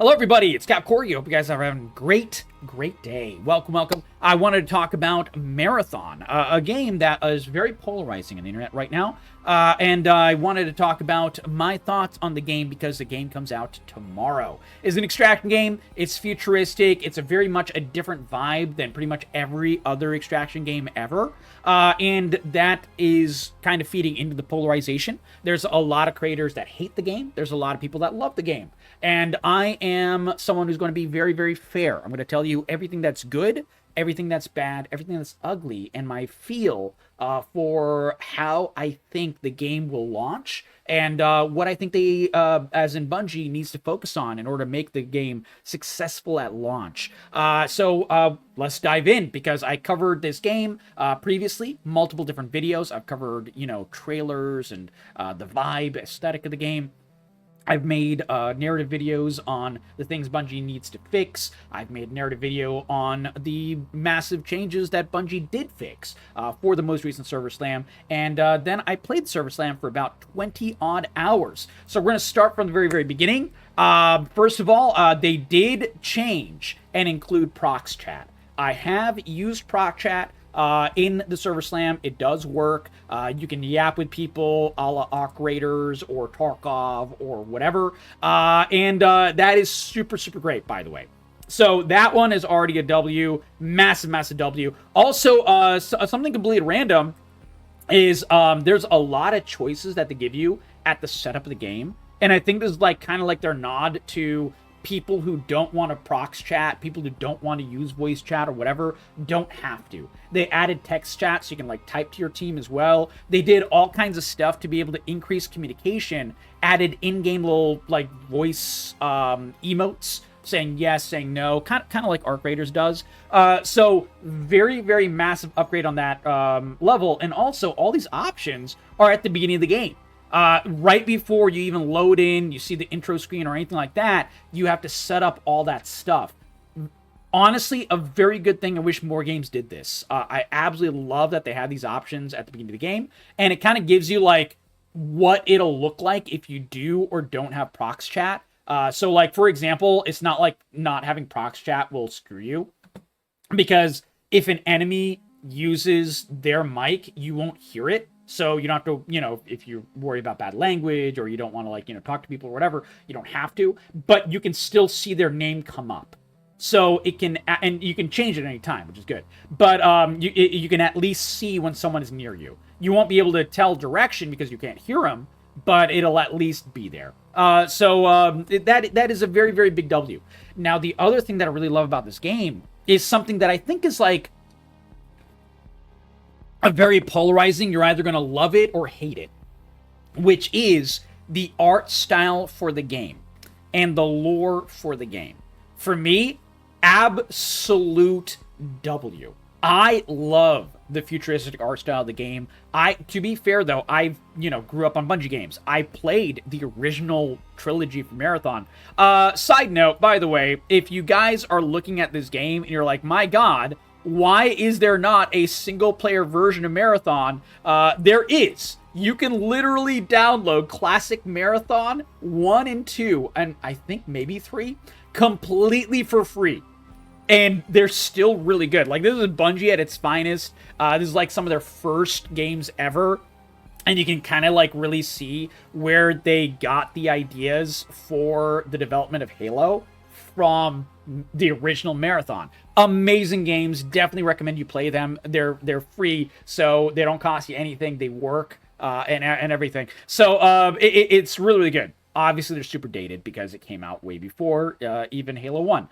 Hello, everybody. It's CapCorgi. Hope you guys are having a great day. Welcome. I wanted to talk about Marathon, a game that is very polarizing on the internet right now. And I wanted to talk about my thoughts on the game because the game comes out tomorrow. It's an extraction game. It's futuristic. It's very much a different vibe than pretty much every other extraction game ever. And that is kind of feeding into the polarization. There's a lot of creators that hate the game. There's a lot of people that love the game. And I am someone who's going to be very, very fair. I'm going to tell you everything that's good, everything that's bad, everything that's ugly, and my feel for how I think the game will launch and what I think they, as in Bungie, needs to focus on in order to make the game successful at launch. So let's dive in, because I covered this game previously, multiple different videos. I've covered, trailers and the vibe, aesthetic of the game. I've made narrative videos on the things Bungie needs to fix. I've made a narrative video on the massive changes that Bungie did fix for the most recent Server Slam. And then I played Server Slam for about 20 odd hours. So we're going to start from the very, very beginning. First of all, they did change and include prox chat. I have used prox chat in the Server Slam. It does work. You can yap with people a la Arc Raiders or Tarkov or whatever. And that is super, super great, by the way. So that one is already a W. Massive W. Also, something completely random is there's a lot of choices that they give you at the setup of the game. And I think this is kind of like their nod to people who don't want to prox chat, people who don't want to use voice chat or whatever, don't have to. They added text chat so you can type to your team as well. They did all kinds of stuff to be able to increase communication, added in-game little voice emotes, saying yes, saying no, kind of like Arc Raiders does. So very, very massive upgrade on that level. And also all these options are at the beginning of the game. Right before you even load in, you see the intro screen or anything like that, you have to set up all that stuff. Honestly, a very good thing. I wish more games did this. I absolutely love that they have these options at the beginning of the game, and it kind of gives you what it'll look like if you do or don't have prox chat. So for example, it's not like not having prox chat will screw you, because if an enemy uses their mic, you won't hear it. So you don't have to, if you worry about bad language or you don't want to, talk to people or whatever, you don't have to. But you can still see their name come up. So it can, and you can change it at any time, which is good. But you can at least see when someone is near you. You won't be able to tell direction because you can't hear them, but it'll at least be there. So that is a very, very big W. Now, the other thing that I really love about this game is something that I think is a very polarizing. You're either going to love it or hate it, which is the art style for the game and the lore for the game. For me, absolute W. I love the futuristic art style of the game. To be fair though, I grew up on Bungie games. I played the original trilogy for Marathon. Side note, by the way, if you guys are looking at this game and you're like, my God, why is there not a single-player version of Marathon? There is. You can literally download Classic Marathon 1 and 2, and I think maybe 3, completely for free. And they're still really good. This is Bungie at its finest. This is some of their first games ever. And you can kind of really see where they got the ideas for the development of Halo from the original Marathon. Amazing games. Definitely recommend you play them. They're free, so they don't cost you anything. They work and everything. So it's really, really good. Obviously, they're super dated because it came out way before even Halo 1.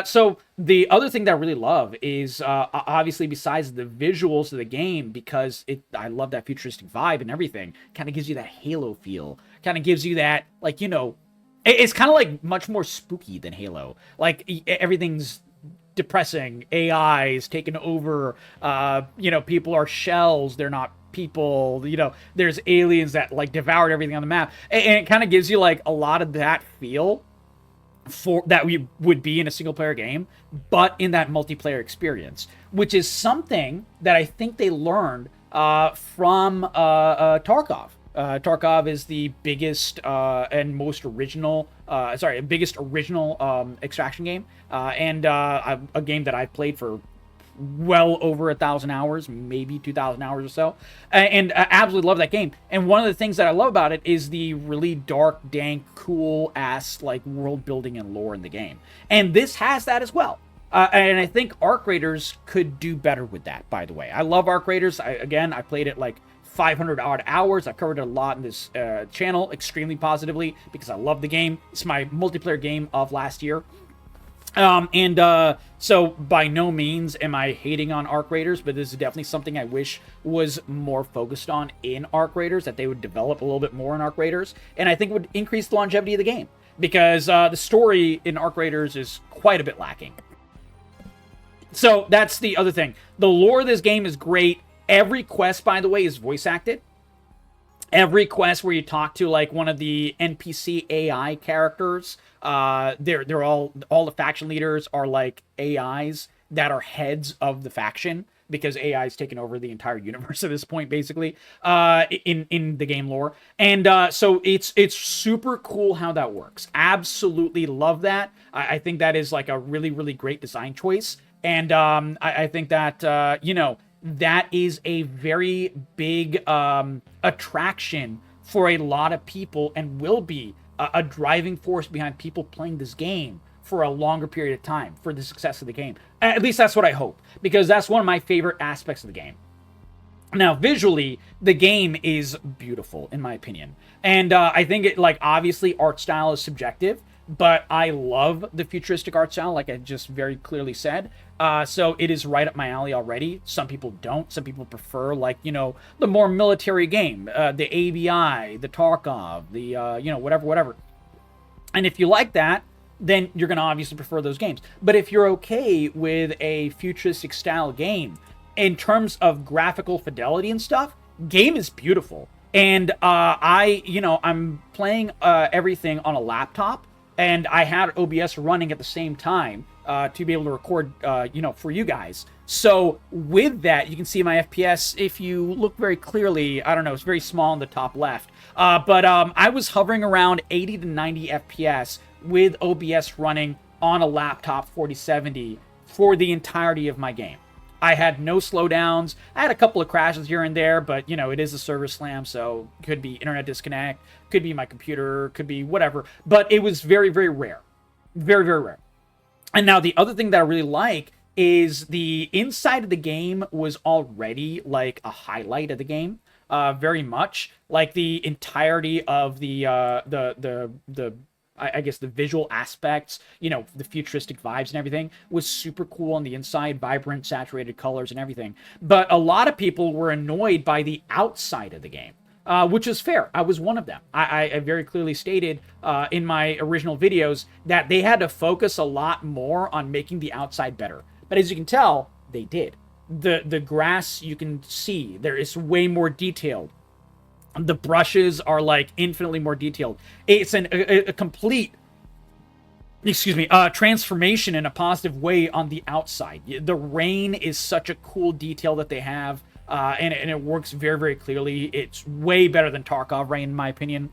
So the other thing that I really love is, obviously, besides the visuals of the game, because I love that futuristic vibe and everything, kind of gives you that Halo feel. Kind of gives you that, it's kind of much more spooky than Halo. Everything's depressing. AI is taken over. People are shells. They're not people. There's aliens that devoured everything on the map. And it kind of gives you a lot of that feel for that we would be in a single player game, but in that multiplayer experience, which is something that I think they learned from Tarkov. Tarkov is the biggest and most original, biggest original extraction game, and a game that I've played for well over 1,000 hours, maybe 2,000 hours or so, and I absolutely love that game. And one of the things that I love about it is the really dark, dank, cool ass like world building and lore in the game. And this has that as well. And I think Arc Raiders could do better with that, by the way. I love Arc Raiders. I played it like 500 odd hours. I've covered it a lot in this channel extremely positively because I love the game. It's my multiplayer game of last year. So by no means am I hating on Arc Raiders, but this is definitely something I wish was more focused on in Arc Raiders, that they would develop a little bit more in Arc Raiders, and I think would increase the longevity of the game, because the story in Arc Raiders is quite a bit lacking. So that's the other thing. The lore of this game is great. Every quest, by the way, is voice acted. Every quest where you talk to like one of the NPC AI characters, they're all the faction leaders are like AIs that are heads of the faction, because AI is taking over the entire universe at this point, basically, in the game lore. And so it's super cool how that works. Absolutely love that. I think that is like a really, really great design choice. And I think that, that is a very big attraction for a lot of people, and will be a driving force behind people playing this game for a longer period of time for the success of the game. At least that's what I hope, because that's one of my favorite aspects of the game. Now, visually, the game is beautiful, in my opinion. And I think it, like, obviously, art style is subjective, but I love the futuristic art style, like I just very clearly said. So it is right up my alley already. Some people don't. Some people prefer, like, the more military game, the ABI, the Tarkov, the, whatever. And if you like that, then you're going to obviously prefer those games. But if you're okay with a futuristic style game, in terms of graphical fidelity and stuff, game is beautiful. And I'm playing everything on a laptop, and I had OBS running at the same time to be able to record, for you guys. So with that, you can see my FPS. If you look very clearly, I don't know, it's very small in the top left. But I was hovering around 80 to 90 FPS with OBS running on a laptop 4070 for the entirety of my game. I had no slowdowns. I had a couple of crashes here and there, but, it is a server slam, so it could be internet disconnect, could be my computer, could be whatever. But it was very, very rare. Very, very rare. And now the other thing that I really like is the inside of the game was already like a highlight of the game. Very much. Like the entirety of I guess the visual aspects, the futuristic vibes and everything was super cool on the inside, vibrant, saturated colors and everything. But a lot of people were annoyed by the outside of the game, which is fair. I was one of them. I very clearly stated in my original videos that they had to focus a lot more on making the outside better. But as you can tell, they did. The grass, you can see, there is way more detailed. The brushes are like infinitely more detailed. It's a complete, transformation in a positive way on the outside. The rain is such a cool detail that they have, and it works very, very clearly. It's way better than Tarkov rain, in my opinion.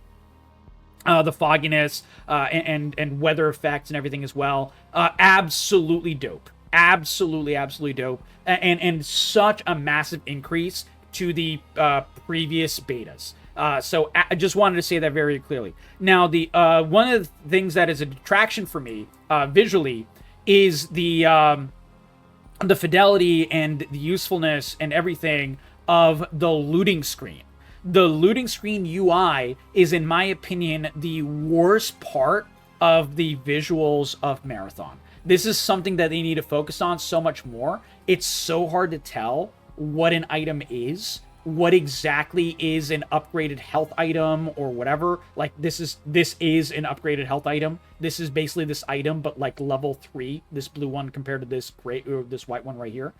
The fogginess and weather effects and everything as well. Absolutely dope. Absolutely dope. And such a massive increase to the previous betas. So I just wanted to say that very clearly. Now, the one of the things that is a detraction for me visually is the fidelity and the usefulness and everything of the looting screen. The looting screen UI is, in my opinion, the worst part of the visuals of Marathon. This is something that they need to focus on so much more. It's so hard to tell what an item is, what exactly is an upgraded health item or whatever. Like, this is an upgraded health item. This is basically this item, but like level 3, this blue one compared to this gray or this white one right here.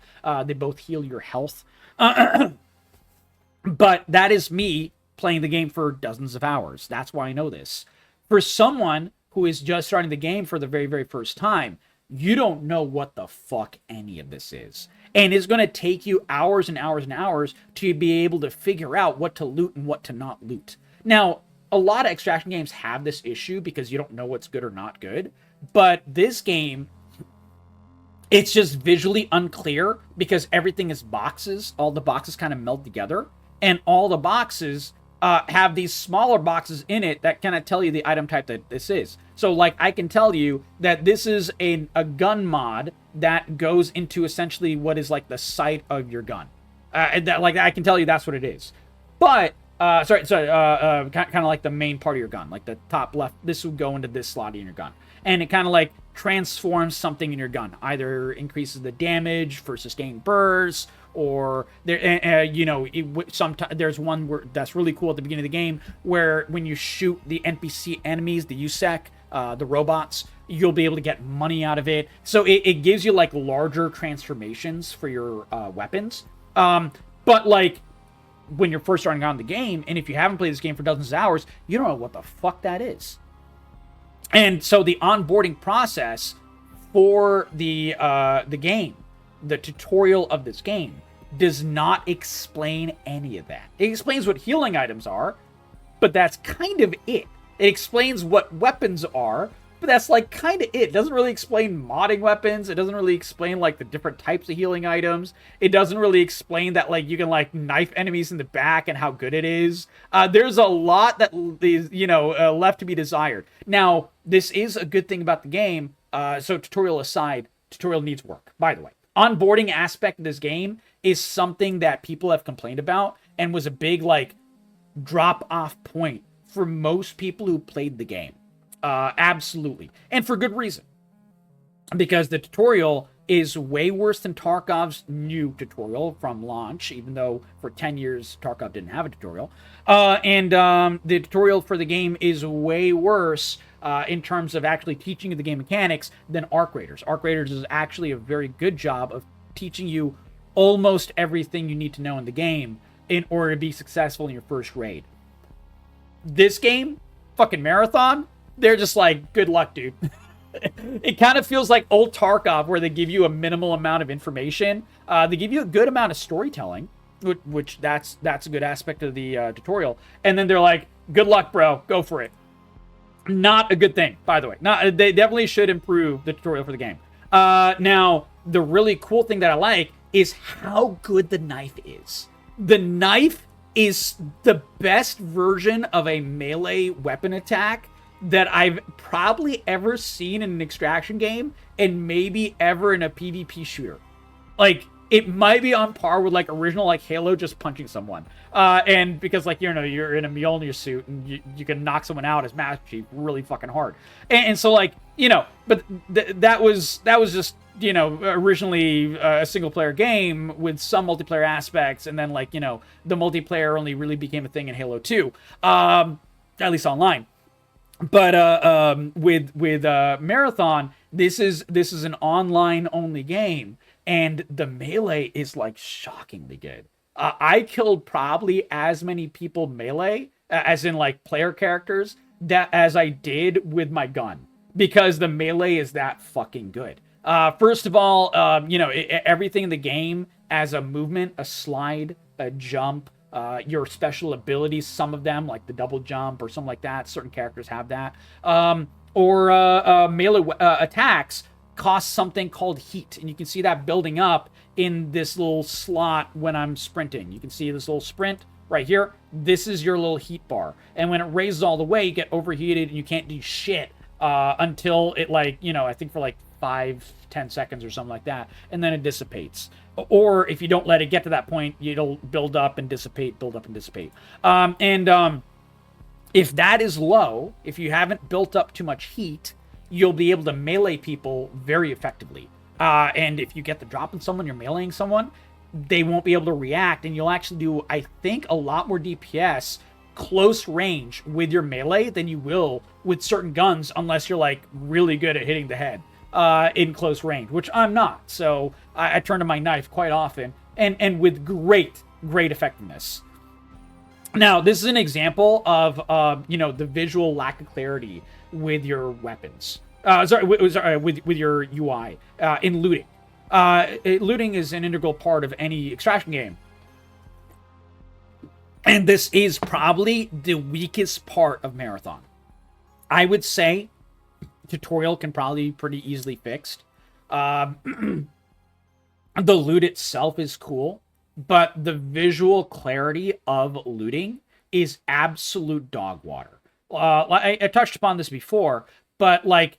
They both heal your health. But that is me playing the game for dozens of hours. That's why I know this. For someone who is just starting the game for the very, very first time, you don't know what the fuck any of this is. And it's going to take you hours and hours and hours to be able to figure out what to loot and what to not loot. Now, a lot of extraction games have this issue because you don't know what's good or not good. But this game, it's just visually unclear because everything is boxes. All the boxes kind of meld together. And all the boxes have these smaller boxes in it that kind of tell you the item type that this is. So, like, I can tell you that this is a gun mod that goes into essentially what is like the sight of your gun. Like, I can tell you that's what it is. But, kind of like the main part of your gun, like the top left. This would go into this slot in your gun. And it kind of like transforms something in your gun. Either increases the damage for sustained bursts, or there, sometimes there's one that's really cool at the beginning of the game where when you shoot the NPC enemies, the USEC, the robots, you'll be able to get money out of it. So it gives you like larger transformations for your weapons. But like when you're first starting on the game, and if you haven't played this game for dozens of hours, you don't know what the fuck that is. And so the onboarding process for the game, the tutorial of this game, does not explain any of that. It explains what healing items are, but that's kind of it. It explains what weapons are, but that's like kind of it. It doesn't really explain modding weapons. It doesn't really explain like the different types of healing items. It doesn't really explain that like you can like knife enemies in the back and how good it is. There's a lot that is, left to be desired. Now, this is a good thing about the game. So tutorial aside, tutorial needs work, by the way. Onboarding aspect of this game is something that people have complained about and was a big like drop off point for most people who played the game. Absolutely. And for good reason. Because the tutorial is way worse than Tarkov's new tutorial from launch, even though for 10 years Tarkov didn't have a tutorial. And the tutorial for the game is way worse in terms of actually teaching you the game mechanics than Arc Raiders. Arc Raiders is actually a very good job of teaching you almost everything you need to know in the game in order to be successful in your first raid. This game, fucking Marathon, they're just like, good luck, dude. It kind of feels like old Tarkov, where they give you a minimal amount of information. They give you a good amount of storytelling, which that's a good aspect of the tutorial. And then they're like, good luck, bro. Go for it. Not a good thing, by the way. They definitely should improve the tutorial for the game. Now, the really cool thing that I like is how good the knife is. The knife is the best version of a melee weapon attack that I've probably ever seen in an extraction game, and maybe ever in a PvP shooter. Like, it might be on par with like original like Halo, just punching someone. And because like you're in a Mjolnir suit and you can knock someone out as Master Chief really fucking hard. And so like but that was just originally a single player game with some multiplayer aspects, and then like the multiplayer only really became a thing in Halo 2, at least online. But with Marathon, this is an online only game, and the melee is like shockingly good. I killed probably as many people melee, as in like player characters, as I did with my gun, because the melee is that fucking good. First of all, everything in the game as a movement, a slide, a jump, your special abilities, some of them, like the double jump or something like that, certain characters have that, or melee attacks cost something called heat, and you can see that building up in this little slot when I'm sprinting. You can see this little sprint right here. This is your little heat bar, and when it raises all the way, you get overheated and you can't do shit until it I think for like 5-10 seconds or something like that, and then it dissipates. Or if you don't let it get to that point, it'll build up and dissipate, build up and dissipate. If that is low, if you haven't built up too much heat, you'll be able to melee people very effectively. And if you get the drop on someone, you're meleeing someone, they won't be able to react, and you'll actually do, I think, a lot more DPS close range with your melee than you will with certain guns, unless you're like really good at hitting the head in close range, which I'm not. So I turn to my knife quite often, and with great effectiveness. Now, this is an example of the visual lack of clarity with your weapons. With your UI in looting. Looting is an integral part of any extraction game. And this is probably the weakest part of Marathon. I would say tutorial can probably be pretty easily fixed. The loot itself is cool, but the visual clarity of looting is absolute dog water. I touched upon this before, but like,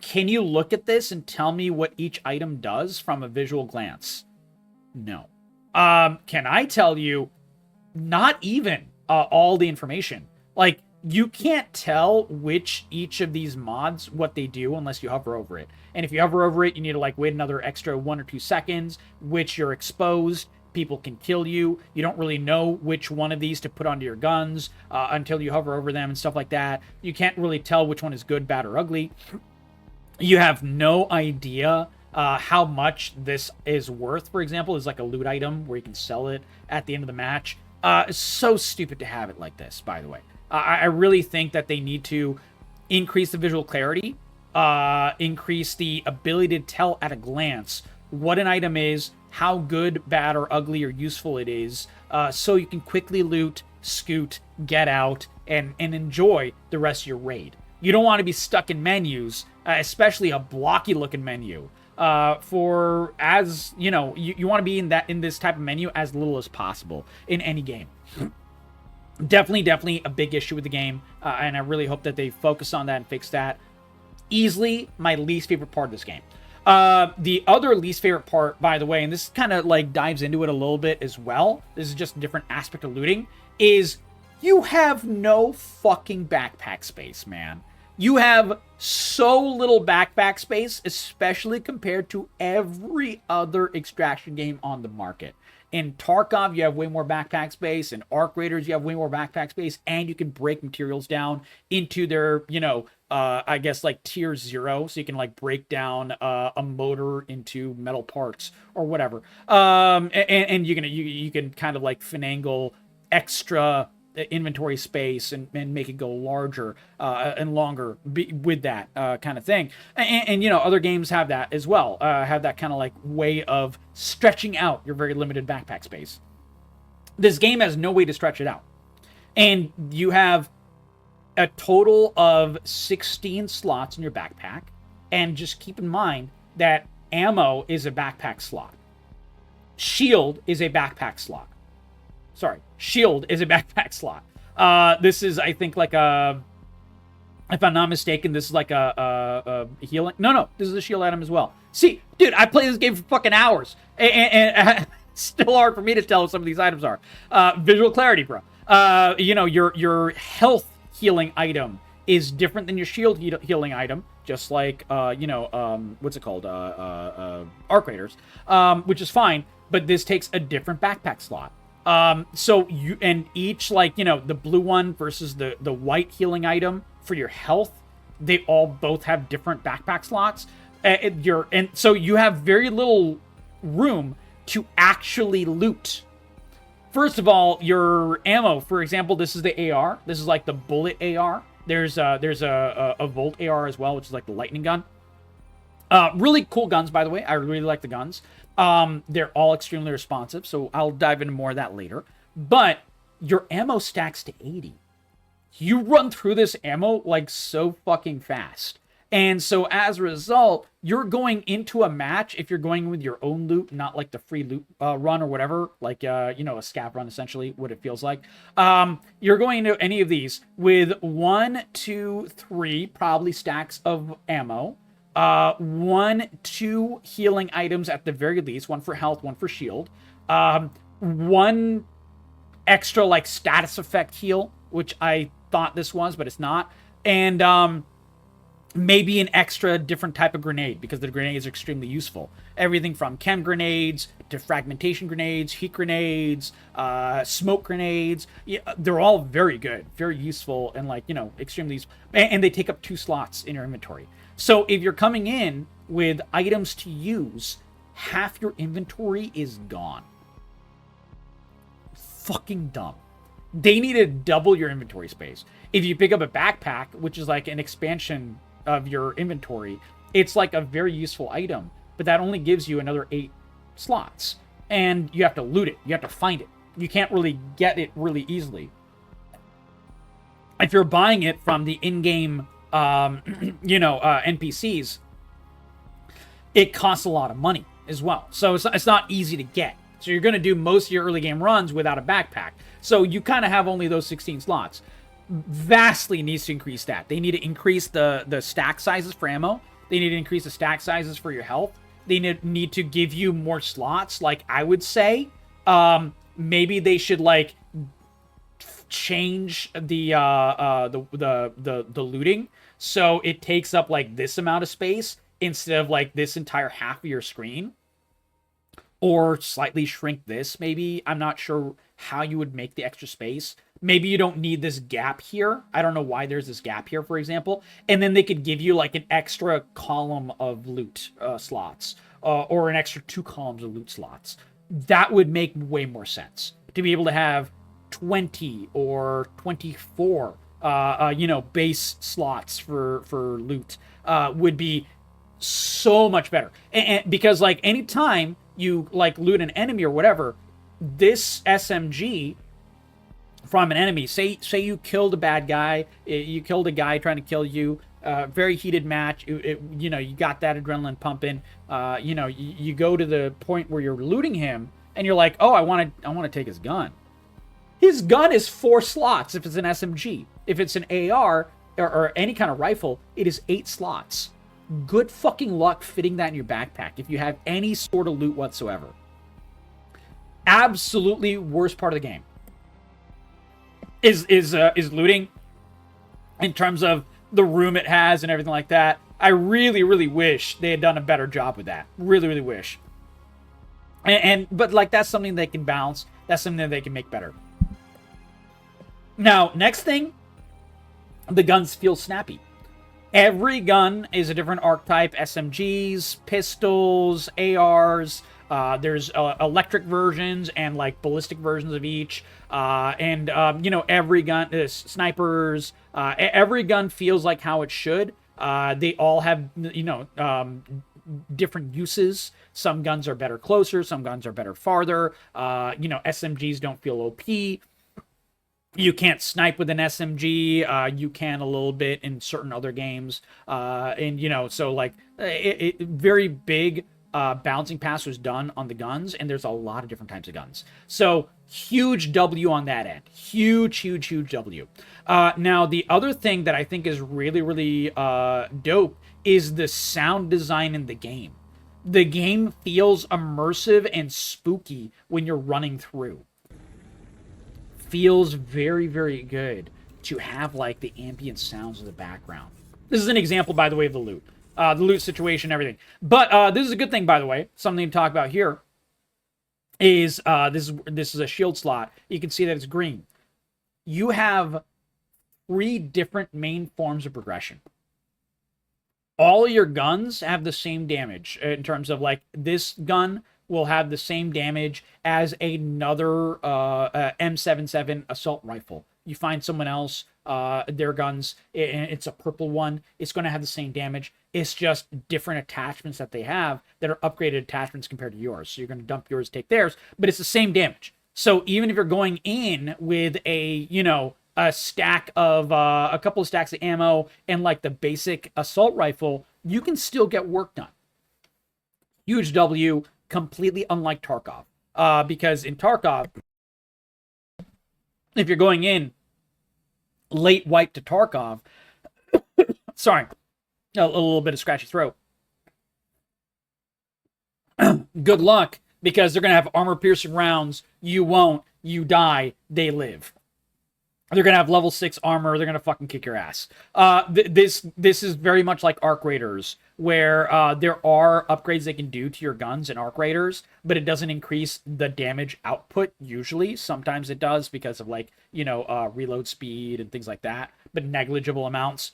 can you look at this and tell me what each item does from a visual glance? No. Can I tell you? Not even all the information. Like, you can't tell which each of these mods, what they do, unless you hover over it. And if you hover over it, you need to, like, wait another extra 1 or 2 seconds, which you're exposed. People can kill you. You don't really know which one of these to put onto your guns until you hover over them and stuff like that. You can't really tell which one is good, bad, or ugly. You have no idea how much this is worth, for example, is like a loot item where you can sell it at the end of the match. It's so stupid to have it like this, by the way. I really think that they need to increase the visual clarity, increase the ability to tell at a glance what an item is, how good, bad, or ugly or useful it is, so you can quickly loot, scoot, get out, and enjoy the rest of your raid. You don't want to be stuck in menus, especially a blocky-looking menu. For as you know, you want to be in this type of menu as little as possible in any game. Definitely a big issue with the game, and I really hope that they focus on that and fix that. Easily my least favorite part of this game. The other least favorite part, by the way, and this kind of like dives into it a little bit as well, this is just a different aspect of looting, is you have no fucking backpack space, man. You have so little backpack space, especially compared to every other extraction game on the market. In Tarkov, you have way more backpack space. In Arc Raiders, you have way more backpack space. And you can break materials down into their, I guess, like, tier 0. So you can, like, break down a motor into metal parts or whatever. And you can kind of, like, finagle extra inventory space and make it go larger and longer with that kind of thing. And other games have that as well, have that kind of like way of stretching out your very limited backpack space. This game has no way to stretch it out. And you have a total of 16 slots in your backpack. And just keep in mind that ammo is a backpack slot. Shield is a backpack slot. Sorry, shield is a backpack slot. This is, I think, like a... If I'm not mistaken, this is like a healing... No, this is a shield item as well. See, dude, I play this game for fucking hours. And it's still hard for me to tell what some of these items are. Visual clarity, bro. Your health healing item is different than your shield healing item. Just like, what's it called? Arc Raiders. Which is fine, but this takes a different backpack slot. So you, and each, like, the blue one versus the white healing item for your health, they all both have different backpack slots. And so you have very little room to actually loot. First of all, your ammo, for example, this is the AR. This is like the bullet AR. There's a Volt AR as well, which is like the lightning gun. Really cool guns, by the way. I really like the guns. They're all extremely responsive, so I'll dive into more of that later. But your ammo stacks to 80. You run through this ammo like so fucking fast. And so as a result, you're going into a match, if you're going with your own loot, not like the free loot run or whatever, like, a scav run, essentially, what it feels like. You're going into any of these with 1, 2, 3 probably stacks of ammo. 1, 2 healing items at the very least. 1 for health, 1 for shield. 1 extra, like, status effect heal, which I thought this was, but it's not. And, maybe an extra different type of grenade, because the grenades are extremely useful. Everything from chem grenades to fragmentation grenades, heat grenades, smoke grenades. Yeah, they're all very good, very useful, and, like, extremely useful. And they take up 2 slots in your inventory. So if you're coming in with items to use, half your inventory is gone. Fucking dumb. They need to double your inventory space. If you pick up a backpack, which is like an expansion of your inventory, it's like a very useful item, but that only gives you another 8 slots. And you have to loot it. You have to find it. You can't really get it really easily. If you're buying it from the in-game, NPCs, it costs a lot of money as well. So it's not easy to get. So you're going to do most of your early game runs without a backpack. So you kind of have only those 16 slots. Vastly needs to increase that. They need to increase the stack sizes for ammo. They need to increase the stack sizes for your health. They need to give you more slots. Like, I would say, maybe they should like change the looting so it takes up like this amount of space instead of like this entire half of your screen, or slightly shrink this. Maybe, I'm not sure how you would make the extra space. Maybe you don't need this gap here. I don't know why there's this gap here, for example. And then they could give you like an extra column of loot slots, or an extra 2 columns of loot slots. That would make way more sense. To be able to have 20 or 24, base slots for loot would be so much better. And because like anytime you like loot an enemy or whatever, this SMG from an enemy, say you killed a bad guy, you killed a guy trying to kill you, very heated match, you got that adrenaline pumping, you go to the point where you're looting him and you're like, oh, I want to take his gun. His gun is 4 slots if it's an SMG. If it's an AR or any kind of rifle, it is 8 slots. Good fucking luck fitting that in your backpack if you have any sort of loot whatsoever. Absolutely worst part of the game is looting, in terms of the room it has and everything like that. I really, really wish they had done a better job with that. Really, really wish. But like, that's something they can balance. That's something that they can make better. Now, next thing, the guns feel snappy. Every gun is a different archetype. SMGs, pistols, ARs. There's electric versions and like ballistic versions of each. Every gun, snipers, every gun feels like how it should. They all have, different uses. Some guns are better closer. Some guns are better farther. SMGs don't feel OP. You can't snipe with an SMG. You can a little bit in certain other games. So like very big balancing pass was done on the guns, and there's a lot of different types of guns. So huge W on that end. Huge, huge, huge W. Now, the other thing that I think is really, really dope is the sound design in the game. The game feels immersive and spooky when you're running through. Feels very, very good to have like the ambient sounds of the background. This is an example, by the way, of the loot situation, everything. But this is a good thing, by the way. Something to talk about here is this is a shield slot. You can see that it's green. You have 3 different main forms of progression. All your guns have the same damage in terms of like this gun will have the same damage as another M77 assault rifle. You find someone else, their guns, it's a purple one, it's going to have the same damage. It's just different attachments that they have that are upgraded attachments compared to yours. So you're going to dump yours, take theirs, but it's the same damage. So even if you're going in with a stack of, a couple of stacks of ammo and like the basic assault rifle, you can still get work done. Huge W. Completely unlike Tarkov, because in Tarkov, if you're going in late wipe to Tarkov, sorry, a little bit of scratchy throat. Good luck, because they're gonna have armor-piercing rounds. You won't. You die. They live. They're going to have level 6 armor. They're going to fucking kick your ass. This is very much like Arc Raiders, where there are upgrades they can do to your guns in Arc Raiders, but it doesn't increase the damage output usually. Sometimes it does because of like, reload speed and things like that, but negligible amounts.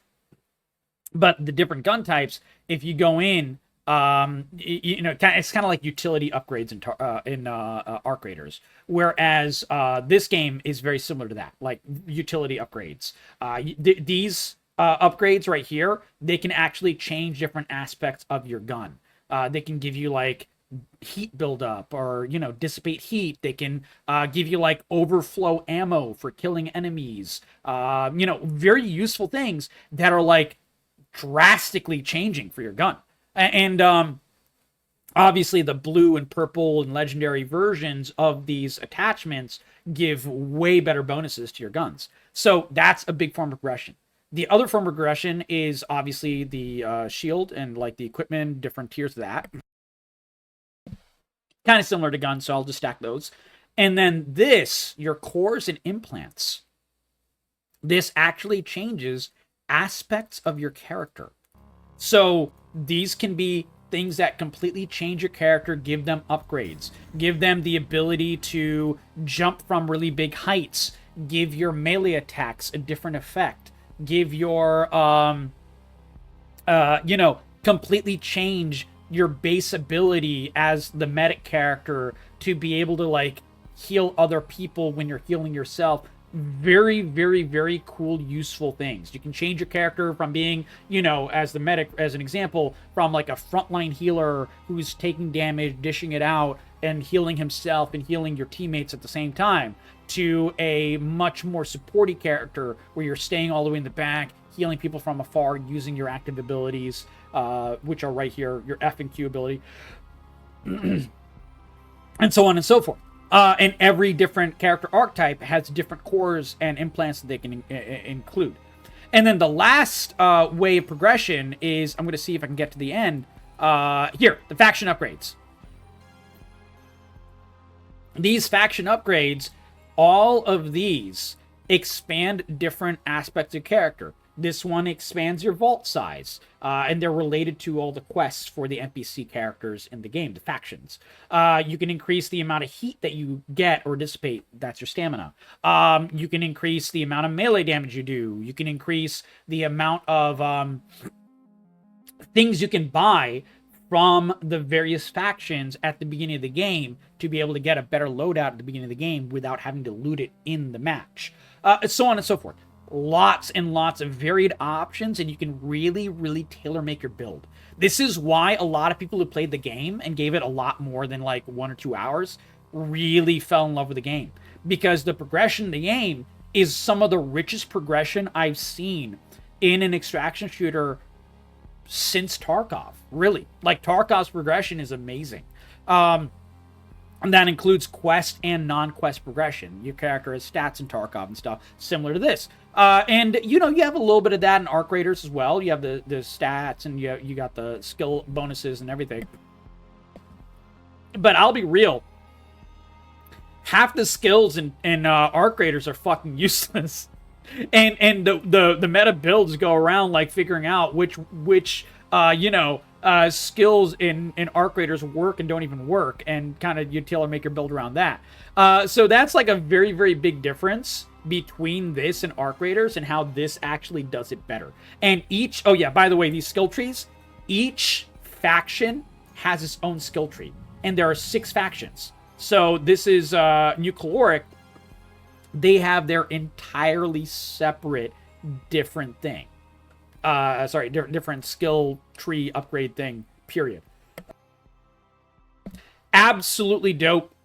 But the different gun types, if you go in, it's kind of like utility upgrades in Arc Raiders, whereas this game is very similar to that, like utility upgrades. These upgrades right here, they can actually change different aspects of your gun. They can give you like heat buildup, or dissipate heat. They can give you like overflow ammo for killing enemies. Very useful things that are like drastically changing for your gun. And obviously the blue and purple and legendary versions of these attachments give way better bonuses to your guns. So that's a big form of progression. The other form of progression is obviously the shield and like the equipment, different tiers of that. Kind of similar to guns, so I'll just stack those. And then this, your cores and implants. This actually changes aspects of your character. So these can be things that completely change your character, give them upgrades, give them the ability to jump from really big heights, give your melee attacks a different effect, give your, completely change your base ability as the medic character to be able to like heal other people when you're healing yourself. Very, very, very cool, useful things. You can change your character from being, as the medic, as an example, from like a frontline healer who's taking damage, dishing it out, and healing himself and healing your teammates at the same time, to a much more supporty character where you're staying all the way in the back, healing people from afar, using your active abilities, which are right here, your F and Q ability, and so on and so forth. And every different character archetype has different cores and implants that they can include. And then the last way of progression is, I'm going to see if I can get to the end. Here, the faction upgrades. These faction upgrades, all of these expand different aspects of character. This one expands your vault size, and they're related to all the quests for the NPC characters in the game, the factions. You can increase the amount of heat that you get or dissipate. That's your stamina. You can increase the amount of melee damage you do. You can increase the amount of things you can buy from the various factions at the beginning of the game to be able to get a better loadout at the beginning of the game without having to loot it in the match. So on and so forth. Lots and lots of varied options, and you can really, really tailor make your build. This is why a lot of people who played the game and gave it a lot more than like 1 or 2 hours really fell in love with the game, because the progression in the game is some of the richest progression I've seen in an extraction shooter since Tarkov. Really, like Tarkov's progression is amazing. And that includes quest and non-quest progression. Your character has stats in Tarkov and stuff similar to this. And you have a little bit of that in Arc Raiders as well. You have the stats, and you got the skill bonuses and everything. But I'll be real. Half the skills in Arc Raiders are fucking useless. And the meta builds go around like figuring out which skills in Arc Raiders work and don't even work, and kind of you tailor make your build around that. So that's like a very, very big difference between this and Arc Raiders, and how this actually does it better. And by the way, these skill trees, each faction has its own skill tree, and there are 6 factions. So this is New Caloric. They have their entirely separate different thing. Different skill tree upgrade thing, period. Absolutely dope.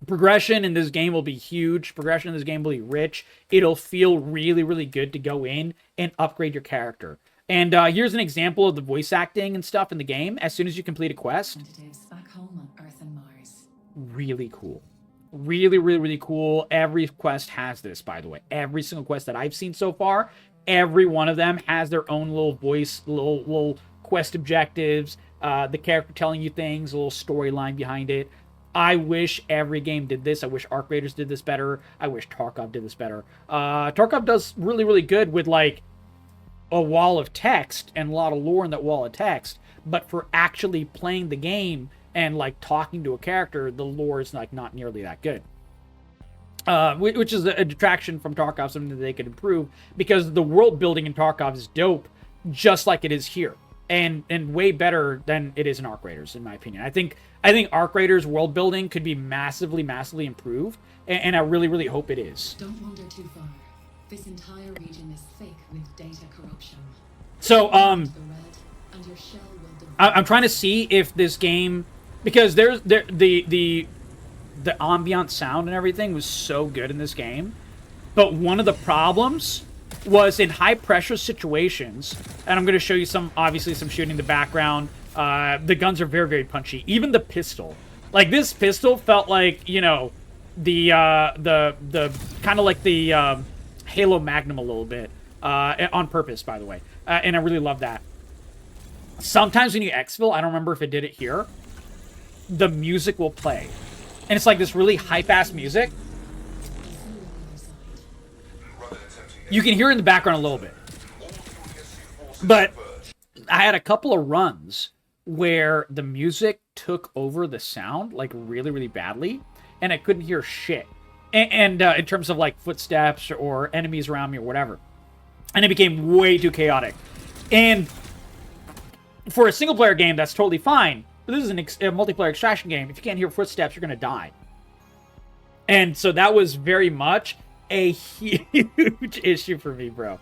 Progression in this game will be huge. Progression in this game will be rich. It'll feel really, really good to go in and upgrade your character. And here's an example of the voice acting and stuff in the game. As soon as you complete a quest. Back home on Earth and Mars. Really cool. Really, really, really cool. Every quest has this, by the way. Every single quest that I've seen so far, every one of them has their own little voice, little quest objectives, the character telling you things, a little storyline behind it. I wish every game did this. I wish Arc Raiders did this better. I wish Tarkov did this better. Tarkov does really, really good with like a wall of text and a lot of lore in that wall of text, but for actually playing the game and like talking to a character, the lore is like not nearly that good. Which is a detraction from Tarkov, something that they could improve, because the world building in Tarkov is dope, just like it is here, and way better than it is in Arc Raiders, in my opinion. I think Arc Raiders world building could be massively, massively improved, and I really, really hope it is. Don't wander too far. This entire region is thick with data corruption. So, The red, and your shell will I'm trying to see if this game, because the ambient sound and everything was so good in this game, but one of the problems was in high pressure situations, and I'm going to show you obviously some shooting in the background. The guns are very, very punchy. Even the pistol, like this pistol felt like, you know, the kind of like the Halo Magnum a little bit, on purpose, by the way, and I really love that. Sometimes when you exfil, I don't remember if it did it here, the music will play. And it's like this really hype-ass music. You can hear it in the background a little bit. But I had a couple of runs where the music took over the sound, like, really, really badly. And I couldn't hear shit. And in terms of, like, footsteps or enemies around me or whatever. And it became way too chaotic. And for a single-player game, that's totally fine. But this is a multiplayer extraction game. If you can't hear footsteps, you're going to die. And so that was very much a huge issue for me, bro.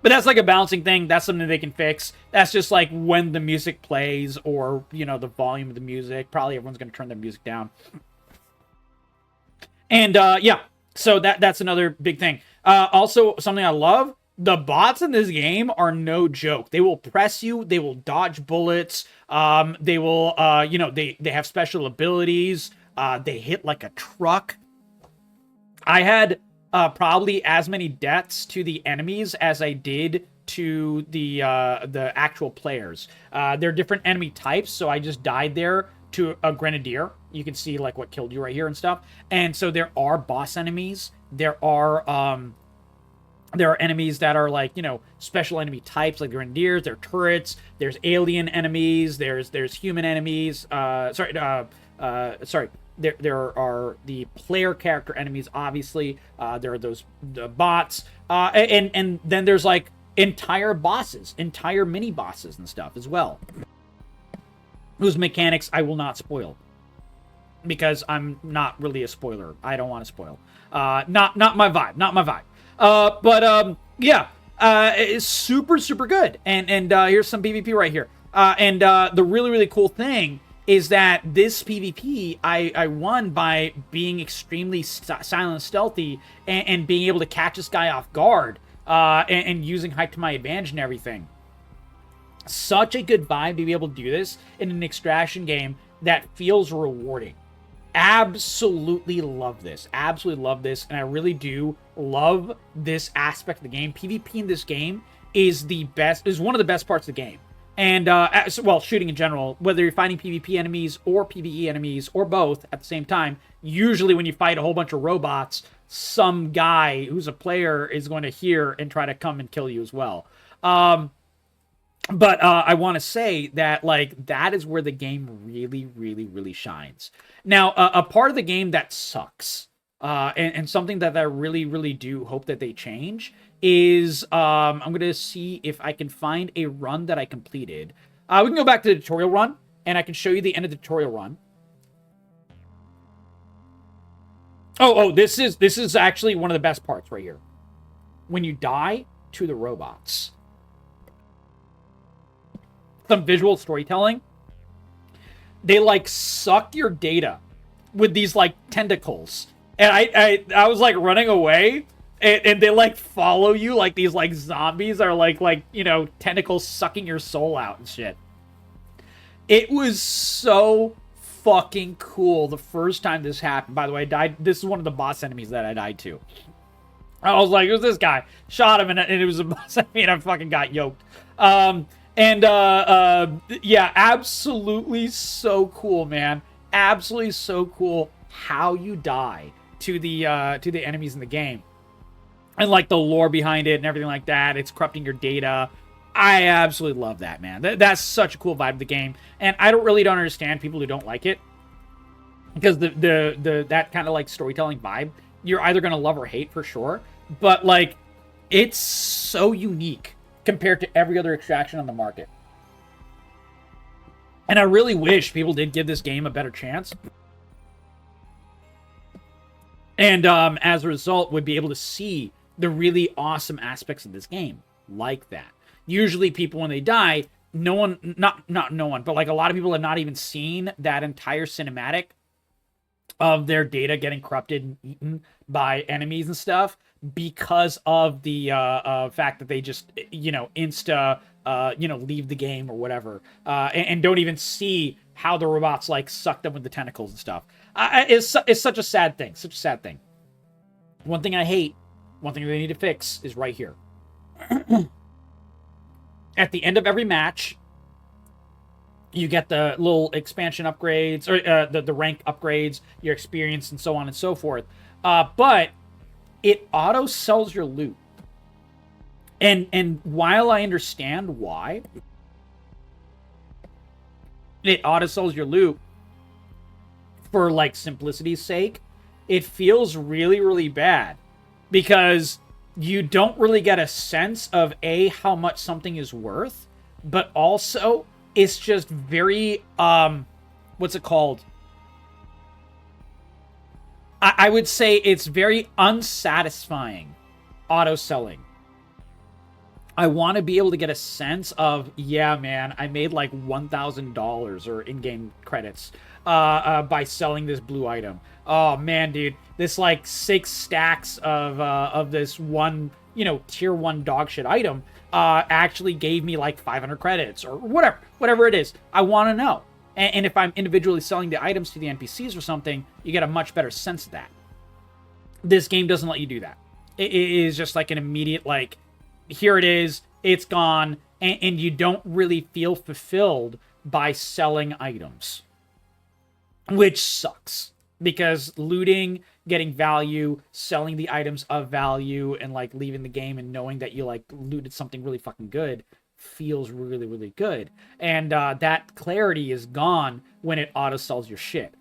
But that's like a balancing thing. That's something they can fix. That's just like when the music plays or, you know, the volume of the music. Probably everyone's going to turn their music down. And, yeah. So that's another big thing. Also, something I love. The bots in this game are no joke. They will press you. They will dodge bullets. They will, you know, they have special abilities. They hit like a truck. I had probably as many deaths to the enemies as I did to the actual players. There are different enemy types, so I just died there to a grenadier. You can see like what killed you right here and stuff. And so there are boss enemies. There are enemies that are like, you know, special enemy types like grenadiers. There are turrets. There's alien enemies. There's human enemies. There are the player character enemies, obviously. There are the bots. And then there's like entire bosses, entire mini bosses and stuff as well. Whose mechanics I will not spoil. Because I'm not really a spoiler. I don't want to spoil. Not my vibe. Not my vibe. Yeah. It's super, super good. And here's some PvP right here. The really, really cool thing is that this PvP, I won by being extremely silent and stealthy and being able to catch this guy off guard and using hype to my advantage and everything. Such a good vibe to be able to do this in an extraction game that feels rewarding. Absolutely love this. Absolutely love this. And I really do love this aspect of the game. PvP in this game is one of the best parts of the game. And, well, shooting in general, whether you're fighting PvP enemies or PvE enemies or both at the same time, usually when you fight a whole bunch of robots, some guy who's a player is going to hear and try to come and kill you as well. But I want to say that, like, that is where the game really, really, really shines. Now, a part of the game that sucks, and something that I really, really do hope that they change, is I'm going to see if I can find a run that I completed. We can go back to the tutorial run, and I can show you the end of the tutorial run. This is actually one of the best parts right here. When you die to the robots. Some visual storytelling. They like suck your data with these like tentacles, and I was like running away, and they like follow you like these like zombies are like you know, tentacles sucking your soul out and shit. It was so fucking cool the first time this happened. By the way, I died. This is one of the boss enemies that I died to. I was like, who's this guy? Shot him, and it was a boss enemy, and I fucking got yoked. Yeah, absolutely so cool, man. Absolutely so cool how you die to the enemies in the game. And, like, the lore behind it and everything like that. It's corrupting your data. I absolutely love that, man. That's such a cool vibe of the game. And I don't understand people who don't like it. Because that kind of, like, storytelling vibe, you're either going to love or hate for sure. But, like, it's so unique compared to every other extraction on the market. And I really wish people did give this game a better chance. And as a result, would be able to see the really awesome aspects of this game like that. Usually people, when they die, no one, not no one, but like a lot of people have not even seen that entire cinematic of their data getting corrupted and eaten by enemies and stuff because of the fact that they just, leave the game or whatever, and don't even see how the robots like suck them with the tentacles and stuff. It's such a sad thing. Such a sad thing. One thing I hate, one thing they need to fix is right here. At the end of every match, you get the little expansion upgrades, or the rank upgrades, your experience, and so on and so forth. But it auto sells your loot. And while I understand why it auto sells your loot for like simplicity's sake, it feels really, really bad because you don't really get a sense of how much something is worth, but also it's just very what's it called? I would say it's very unsatisfying auto selling. I want to be able to get a sense of, yeah, man, I made like $1,000 or in-game credits by selling this blue item. Oh man, dude, this like 6 stacks of this one, tier 1 dogshit item actually gave me like 500 credits or whatever it is. I want to know. And if I'm individually selling the items to the NPCs or something, you get a much better sense of that. This game doesn't let you do that. It is just like an immediate, like, here it is, it's gone, and you don't really feel fulfilled by selling items. Which sucks. Because looting, getting value, selling the items of value, and like leaving the game and knowing that you like looted something really fucking good feels really, really good. And that clarity is gone when it auto sells your shit.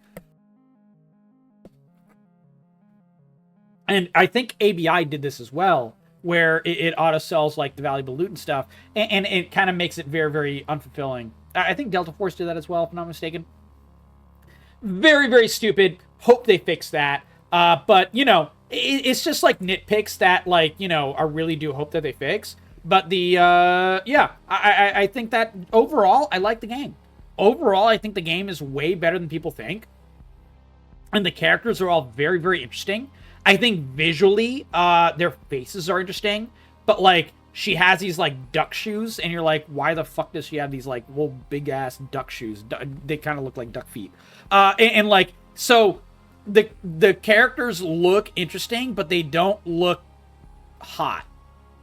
And I think ABI did this as well, where it auto sells like the valuable loot and stuff, and it kind of makes it very, very unfulfilling. I think Delta Force did that as well, if I'm not mistaken. Very, very stupid. Hope they fix that. But, it's just like nitpicks that, like, I really do hope that they fix. But I think that overall, I like the game. Overall, I think the game is way better than people think. And the characters are all very, very interesting. I think visually, their faces are interesting. But, like, she has these, like, duck shoes. And you're like, why the fuck does she have these, like, little big-ass duck shoes? They kind of look like duck feet. Like, so the characters look interesting, but they don't look hot.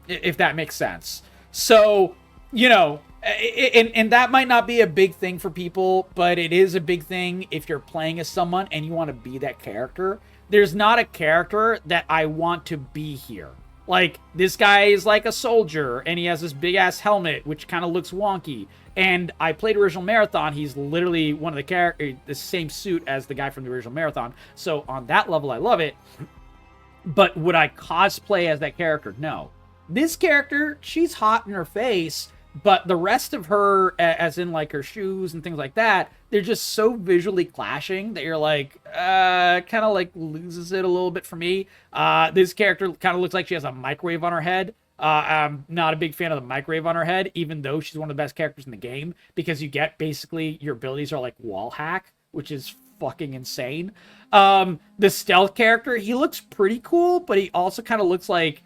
If that makes sense. So, and that might not be a big thing for people, but it is a big thing if you're playing as someone and you want to be that character. There's not a character that I want to be here. Like, this guy is like a soldier, and he has this big-ass helmet, which kind of looks wonky. And I played Original Marathon. He's literally one of the characters, the same suit as the guy from the Original Marathon. So, on that level, I love it. But would I cosplay as that character? No. This character, she's hot in her face, but the rest of her, as in like her shoes and things like that, they're just so visually clashing that you're like, kind of like loses it a little bit for me. This character kind of looks like she has a microwave on her head. I'm not a big fan of the microwave on her head, even though she's one of the best characters in the game, because you get basically your abilities are like wall hack, which is fucking insane. The stealth character, he looks pretty cool, but he also kind of looks like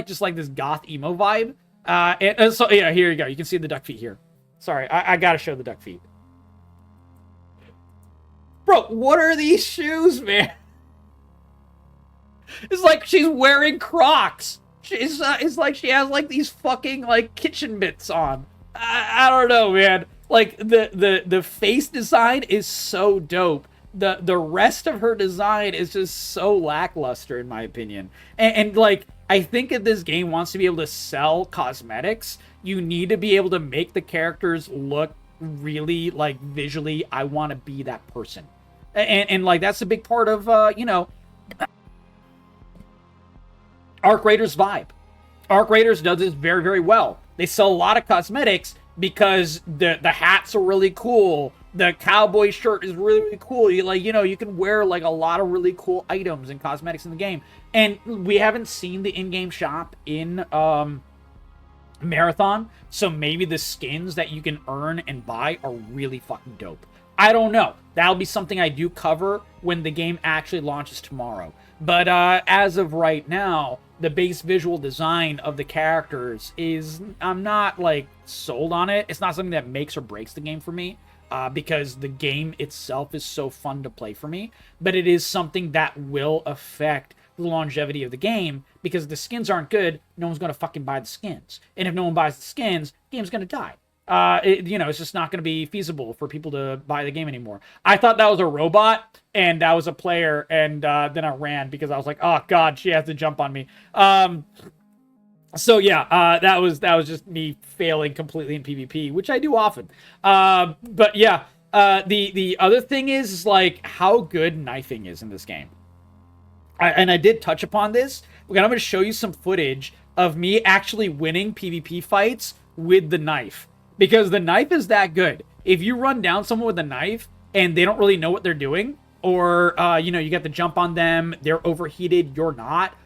just like this goth emo vibe. And so yeah, here you go. You can see the duck feet here. Sorry, I gotta show the duck feet. Bro, what are these shoes, man? It's like she's wearing Crocs. It's like she has like these fucking like kitchen mitts on. I don't know, man. Like the face design is so dope. The rest of her design is just so lackluster in my opinion. And like, I think if this game wants to be able to sell cosmetics, you need to be able to make the characters look really like visually, I want to be that person. And like, that's a big part of, Arc Raiders vibe. Arc Raiders does this very, very well. They sell a lot of cosmetics because the hats are really cool, The cowboy shirt is really, really cool. You can wear like a lot of really cool items and cosmetics in the game. And we haven't seen the in-game shop in Marathon, so maybe the skins that you can earn and buy are really fucking dope. I don't know. That'll be something I do cover when the game actually launches tomorrow. But as of right now, the base visual design of the characters is, I'm not like sold on it. It's not something that makes or breaks the game for me, because the game itself is so fun to play for me. But it is something that will affect the longevity of the game, because if the skins aren't good, no one's going to fucking buy the skins. And if no one buys the skins, the game's going to die. It's just not going to be feasible for people to buy the game anymore. I thought that was a robot, and that was a player, and then I ran because I was like, oh god, she has to jump on me. So yeah, that was just me failing completely in PvP, which I do often. But yeah, the other thing is like how good knifing is in this game. And I did touch upon this. I'm going to show you some footage of me actually winning PvP fights with the knife. Because the knife is that good. If you run down someone with a knife and they don't really know what they're doing, or, you get to jump on them, they're overheated, you're not,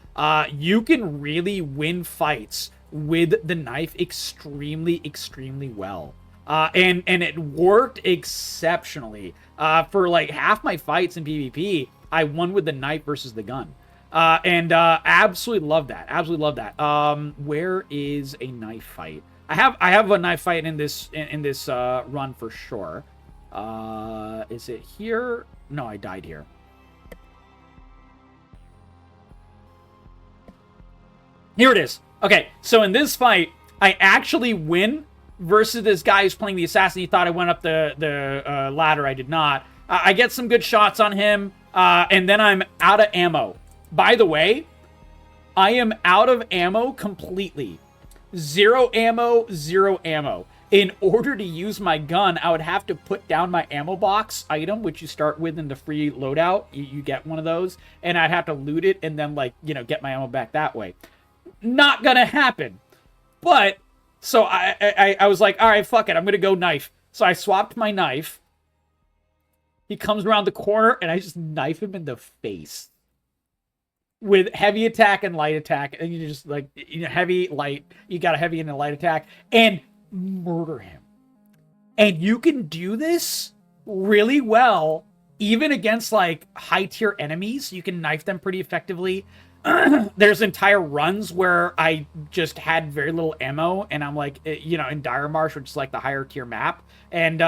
you can really win fights with the knife extremely, extremely well. And it worked exceptionally. For like half my fights in PvP, I won with the knife versus the gun. Absolutely love that. Absolutely love that. Where is a knife fight? I have a knife fight in this run for sure. Is it here? No, I died here. Here it is. Okay, so in this fight, I actually win versus this guy who's playing the assassin. He thought I went up the ladder. I did not. I get some good shots on him. And then I'm out of ammo. By the way, I am out of ammo completely. Zero ammo, zero ammo. In order to use my gun, I would have to put down my ammo box item, which you start with in the free loadout. You get one of those. And I'd have to loot it and then, get my ammo back that way. Not gonna happen. But, so I was like, all right, fuck it. I'm gonna go knife. So I swapped my knife. He comes around the corner, and I just knife him in the face. With heavy attack and light attack. And you just, heavy, light. You got a heavy and a light attack. And murder him. And you can do this really well, even against, high-tier enemies. You can knife them pretty effectively. There's entire runs where I just had very little ammo. And I'm, in Dire Marsh, which is, the higher-tier map. And,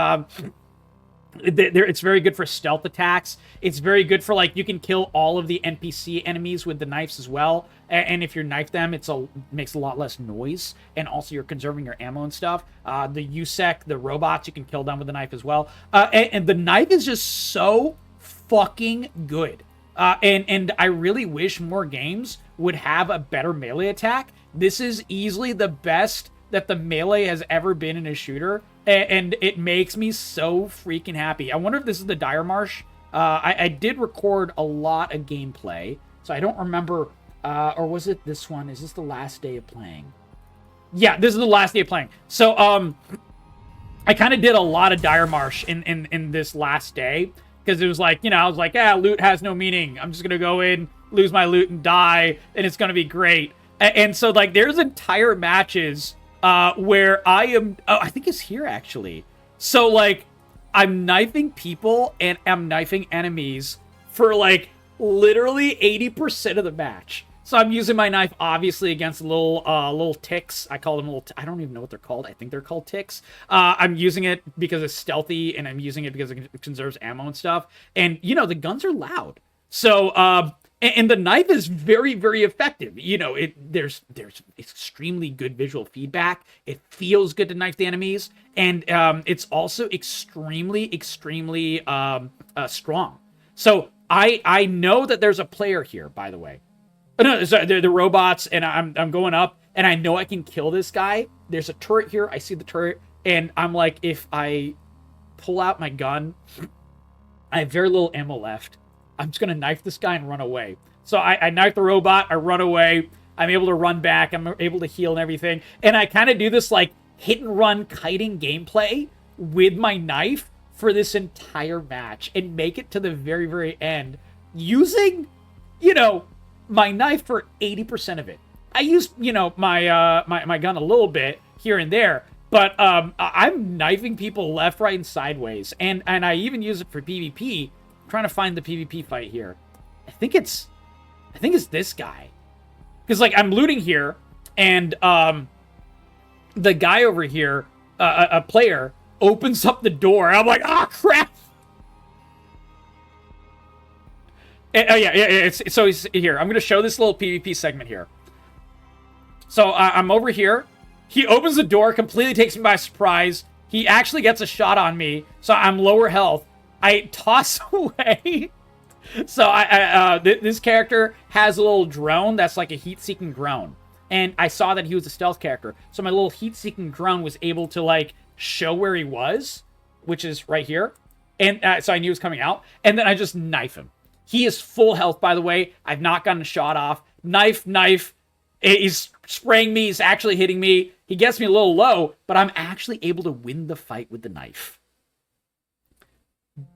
it's very good for stealth attacks. It's very good for, you can kill all of the NPC enemies with the knives as well. And if you knife them, makes a lot less noise. And also you're conserving your ammo and stuff. The USEC, the robots, you can kill them with the knife as well. And the knife is just so fucking good. And I really wish more games would have a better melee attack. This is easily the best that the melee has ever been in a shooter. And it makes me so freaking happy. I wonder if this is the Dire Marsh. I did record a lot of gameplay, so I don't remember. Or was it this one? Is this the last day of playing? Yeah, this is the last day of playing. So, I kind of did a lot of Dire Marsh in this last day. Because it was I was like, loot has no meaning. I'm just going to go in, lose my loot, and die, and it's going to be great. And so, there's entire matches where I am, I think it's here actually. So I'm knifing people and I'm knifing enemies for literally 80% of the match. So I'm using my knife obviously against little ticks. I call them I don't even know what they're called. I think they're called ticks. I'm using it because it's stealthy, and I'm using it because it conserves ammo and stuff. And the guns are loud. So and the knife is very, very effective. There's extremely good visual feedback. It feels good to knife the enemies, and it's also extremely, extremely strong. So I know that there's a player here, by the way. Oh, no, they're the robots, and I'm going up, and I know I can kill this guy. There's a turret here. I see the turret, and I'm like, if I pull out my gun, I have very little ammo left. I'm just going to knife this guy and run away. So I knife the robot, I run away, I'm able to run back, I'm able to heal and everything. And I kind of do this hit and run kiting gameplay with my knife for this entire match and make it to the very, very end using, you know, my knife for 80% of it. I used, you know, my my gun a little bit here and there, but I'm knifing people left, right, and sideways, and I even use it for PvP. I'm trying to find the PvP fight here. I think it's this guy, because like I'm looting here, and the guy over here, a player, opens up the door. I'm like, ah, crap. Yeah. So he's here. I'm gonna show this little PvP segment here. So I'm over here. He opens the door, completely takes me by surprise. He actually gets a shot on me, so I'm lower health. I toss away. So this character has a little drone that's like a heat-seeking drone. And I saw that he was a stealth character. So my little heat-seeking drone was able to, like, show where he was, which is right here. And so I knew he was coming out. And then I just knife him. He is full health, by the way. I've not gotten a shot off. Knife. He's spraying me. He's actually hitting me. He gets me a little low, but I'm actually able to win the fight with the knife.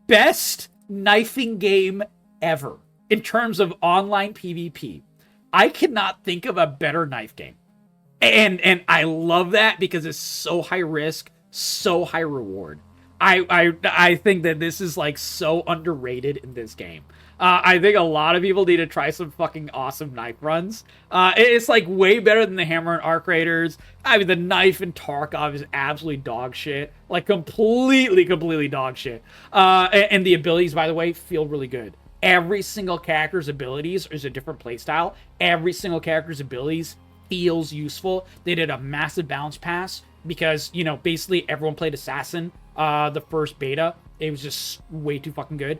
Best knifing game ever in terms of online PvP. I cannot think of a better knife game. And I love that because it's so high risk, so high reward. I think that this is like so underrated in this game. I think a lot of people need to try some fucking awesome knife runs. It's like way better than the hammer and arc raiders. I mean, the knife in Tarkov is absolutely dog shit. Like completely dog shit. And the abilities, by the way, feel really good. Every single character's abilities is a different playstyle. Every single character's abilities feels useful. They did a massive balance pass because, you know, basically everyone played Assassin. The first beta, it was just way too fucking good.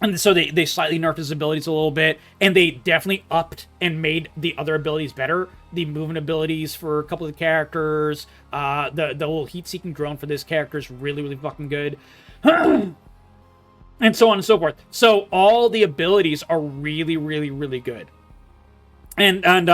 And so they slightly nerfed his abilities a little bit, and they definitely upped and made the other abilities better. The movement abilities for a couple of the characters, the little heat-seeking drone for this character is really fucking good, and so on and so forth. So all the abilities are really good, and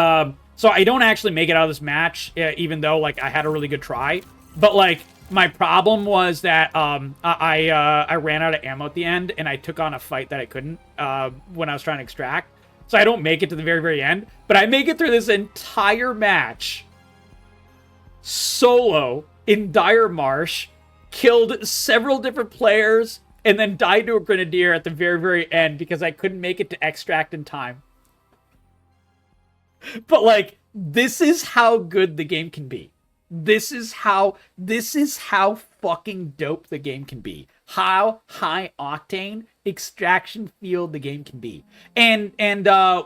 so I don't actually make it out of this match, even though like I had a really good try, but like. My problem was that I ran out of ammo at the end, and I took on a fight that I couldn't when I was trying to extract. So I don't make it to the very end, but I make it through this entire match solo in Dire Marsh, killed several different players, and then died to a grenadier at the very end because I couldn't make it to extract in time. But like, this is how good the game can be. This is how fucking dope the game can be. How high octane extraction field the game can be. And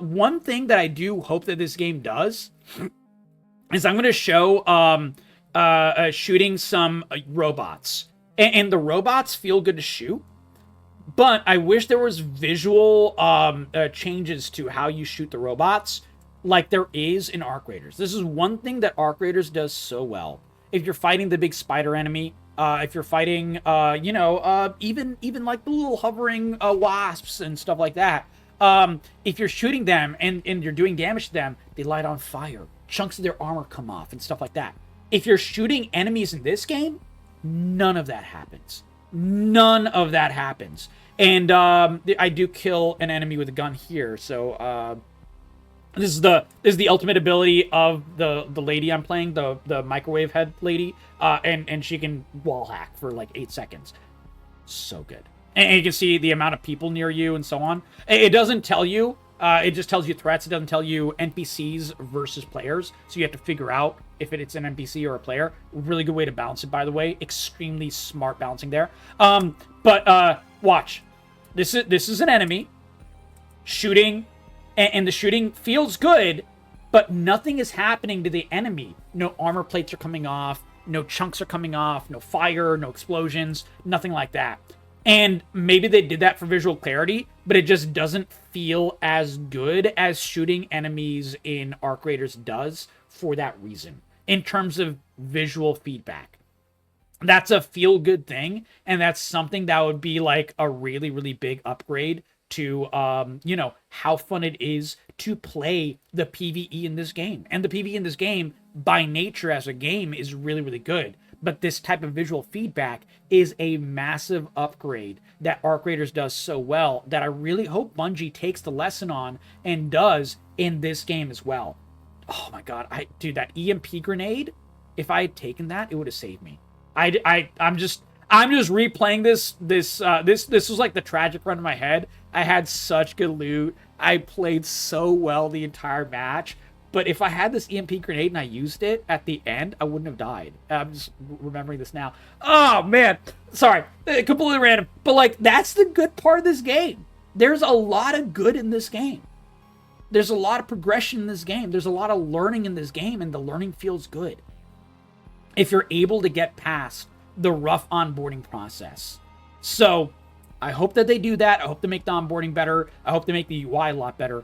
one thing that I do hope that this game does is I'm going to show shooting some robots. And the robots feel good to shoot. But I wish there was visual changes to how you shoot the robots, like there is in Arc Raiders. This is one thing that Arc Raiders does so well. If you're fighting the big spider enemy, if you're fighting, even like the little hovering wasps and stuff like that, if you're shooting them and you're doing damage to them, they light on fire. Chunks of their armor come off and stuff like that. If you're shooting enemies in this game, none of that happens. None of that happens. And I do kill an enemy with a gun here, so... This is the ultimate ability of the lady I'm playing, the microwave head lady, and she can wall hack for like 8 seconds. So good. And you can see the amount of people near you and so on. It doesn't tell you, it just tells you threats. It doesn't tell you NPCs versus players. So you have to figure out if it's an NPC or a player. Really good way to balance it, by the way. Extremely smart balancing there. But watch. This is an enemy shooting. And the shooting feels good, but nothing is happening to the enemy. No armor plates are coming off, no chunks are coming off, no fire, no explosions, nothing like that. And maybe they did that for visual clarity, but it just doesn't feel as good as shooting enemies in Arc Raiders does for that reason, in terms of visual feedback. That's a feel-good thing, and that's something that would be like a really big upgrade to, how fun it is to play the PvE in this game. And the PvE in this game, by nature as a game, is really good. But this type of visual feedback is a massive upgrade that Arc Raiders does so well that I really hope Bungie takes the lesson on and does in this game as well. Oh my god, dude, that EMP grenade, if I had taken that, it would have saved me. I'm just replaying this was like the tragic run in my head. I had such good loot. I played so well the entire match. But if I had this EMP grenade and I used it at the end, I wouldn't have died. I'm just remembering this now. Oh, man. Sorry. Completely random. But, like, that's the good part of this game. There's a lot of good in this game. There's a lot of progression in this game. There's a lot of learning in this game, and the learning feels good. If you're able to get past the rough onboarding process. So, I hope that they do that. I hope they make the onboarding better. I hope they make the UI a lot better.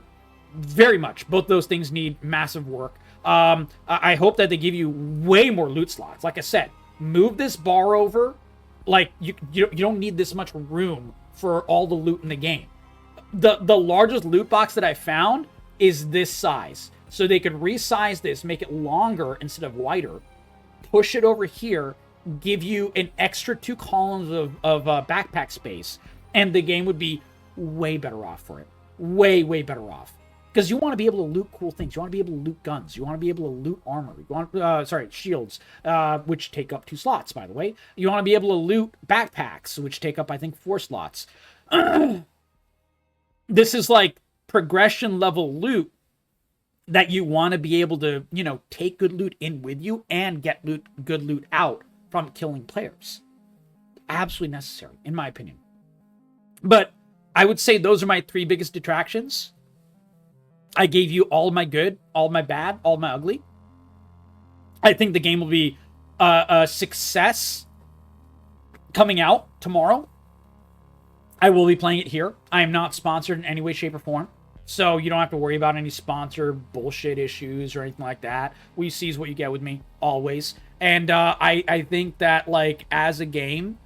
Very much. Both those things need massive work. I hope that they give you way more loot slots. Like I said, move this bar over. Like, you don't need this much room for all the loot in the game. The largest loot box that I found is this size. So they could resize this, make it longer instead of wider, push it over here, give you an extra 2 columns of backpack space, and the game would be way better off for it. Way, way better off. Because you want to be able to loot cool things. You want to be able to loot guns. You want to be able to loot armor. You want, shields, which take up 2 slots, by the way. You want to be able to loot backpacks, which take up, I think, 4 slots. This is like progression level loot that you want to be able to, take good loot in with you and get good loot out from killing players. Absolutely necessary, in my opinion. But I would say those are my 3 biggest detractions. I gave you all of my good, all of my bad, all of my ugly. I think the game will be a success coming out tomorrow. I will be playing it here. I am not sponsored in any way, shape, or form. So you don't have to worry about any sponsor bullshit issues or anything like that. What you see is what you get with me, always. And I think that, like, as a game,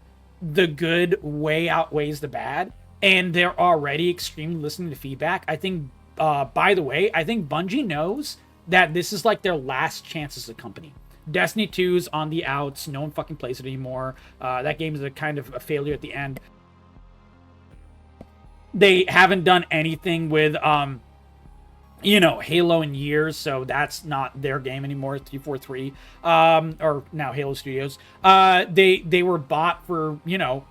the good way outweighs the bad. And they're already extremely listening to feedback. I think... by the way, I think Bungie knows that this is like their last chance as a company. Destiny 2's on the outs. No one fucking plays it anymore. That game is a kind of a failure at the end. They haven't done anything with, Halo in years, so that's not their game anymore, 343, or now Halo Studios. They were bought for,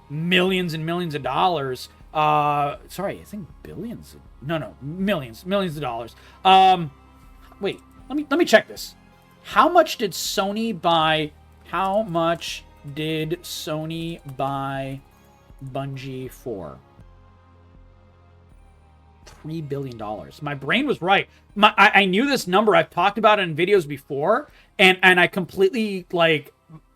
millions and millions of dollars. I think billions. No, millions of dollars. Wait, let me check this. How much did Sony buy Bungie for? $3 billion. My brain was right. I knew this number. I've talked about it in videos before, and I completely,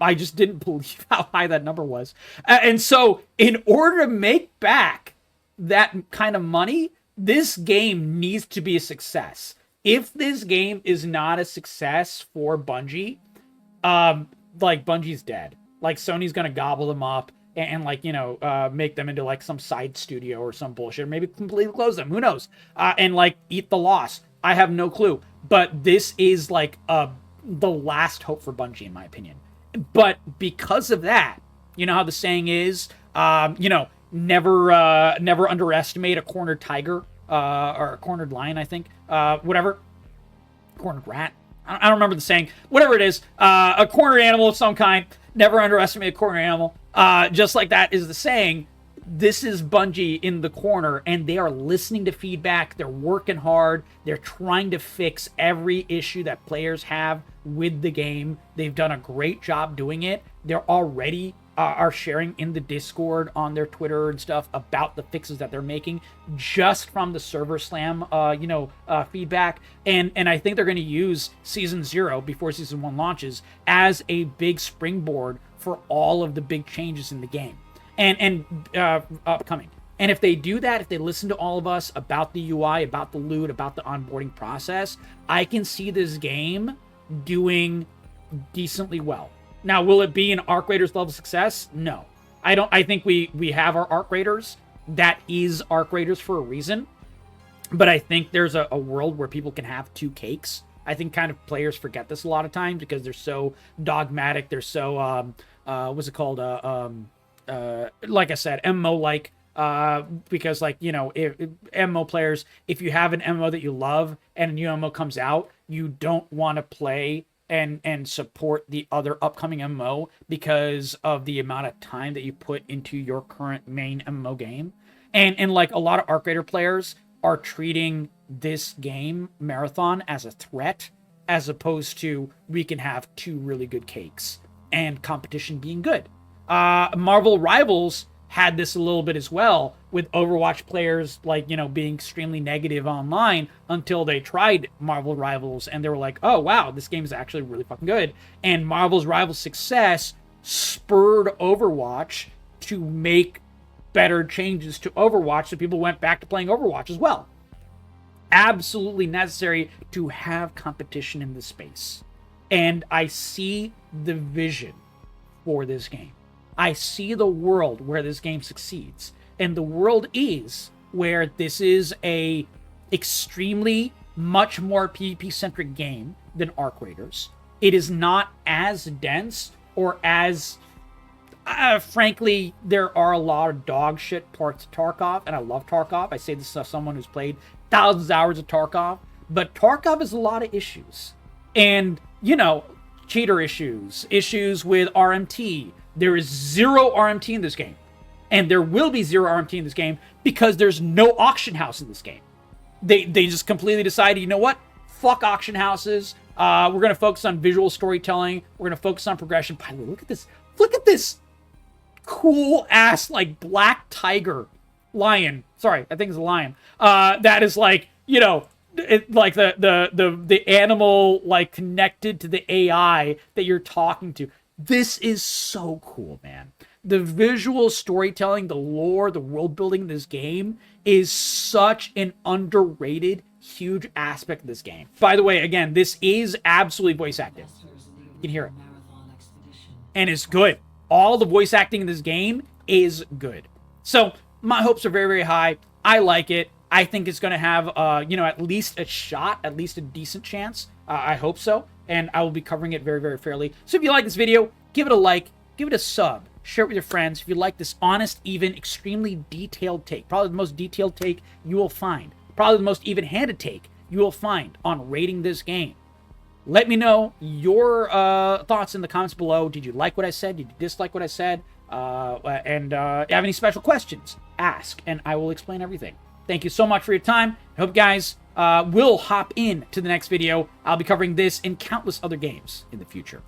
I just didn't believe how high that number was. And so, in order to make back that kind of money, this game needs to be a success. If this game is not a success for Bungie, Bungie's dead. Sony's gonna gobble them up and make them into some side studio or some bullshit, or maybe completely close them. Who knows? And eat the loss. I have no clue. But this is the last hope for Bungie, in my opinion. But because of that, you know how the saying is, never underestimate a cornered tiger, or a cornered lion, I think. Whatever. Cornered rat. I don't remember the saying. Whatever it is. A cornered animal of some kind. Never underestimate a cornered animal. Just like that is the saying. This is Bungie in the corner, and they are listening to feedback. They're working hard. They're trying to fix every issue that players have with the game. They've done a great job doing it. They're already are sharing in the Discord on their Twitter and stuff about the fixes that they're making just from the server slam, feedback. And I think they're going to use Season 0 before Season 1 launches as a big springboard for all of the big changes in the game. And upcoming. And if they do that, if they listen to all of us about the UI, about the loot, about the onboarding process, I can see this game doing decently well. Now, will it be an Arc Raiders level success? No. I think we have our Arc Raiders. That is Arc Raiders for a reason. But I think there's a world where people can have 2 cakes I think kind of players forget this a lot of times because they're so dogmatic. They're so, what's it called? Like I said, MMO-like. Because like, you know, if MMO players, if you have an MMO that you love and a new MMO comes out, you don't want to play and support the other upcoming MMO because of the amount of time that you put into your current main MMO game. And like a lot of Arc Raider players are treating this game, Marathon, as a threat, as opposed to we can have two really good cakes and competition being good. Marvel Rivals had this a little bit as well, with Overwatch players, like, you know, being extremely negative online until they tried Marvel Rivals and they were like, oh wow, this game is actually really fucking good. And Marvel's Rivals success spurred Overwatch to make better changes to Overwatch, so people went back to playing Overwatch as well. Absolutely necessary to have competition in this space. And I see the vision for this game. I see the world where this game succeeds. And the world is where this is a extremely much more PvP-centric game than Arc Raiders. It is not as dense or as... frankly, there are a lot of dog shit parts of Tarkov, and I love Tarkov. I say this as someone who's played thousands of hours of Tarkov. But Tarkov has a lot of issues. And, you know, cheater issues, issues with RMT. There is zero RMT in this game. And there will be zero RMT in this game because there's no auction house in this game. They just completely decided, you know what? Fuck auction houses. We're going to focus on visual storytelling. We're going to focus on progression. By the way, look at this. Look at this cool ass, like, black tiger lion. Sorry, I think it's a lion. That is like, you know, like the animal, like, connected to the AI that you're talking to. This is so cool, man. The visual storytelling, the lore, the world building in this game is such an underrated, huge aspect of this game. By the way, again, this is absolutely voice acted. You can hear it. And it's good. All the voice acting in this game is good. So my hopes are very, very high. I like it. I think it's going to have, you know, at least a shot, at least a decent chance. I hope so. And I will be covering it very, very fairly. So if you like this video, give it a like, give it a sub, share it with your friends. If you like this honest, even, extremely detailed take, probably the most detailed take you will find, probably the most even-handed take you will find on rating this game. Let me know your thoughts in the comments below. Did you like what I said? Did you dislike what I said? And if you have any special questions, ask, and I will explain everything. Thank you so much for your time. I hope you guys will hop in to the next video. I'll be covering this and countless other games in the future.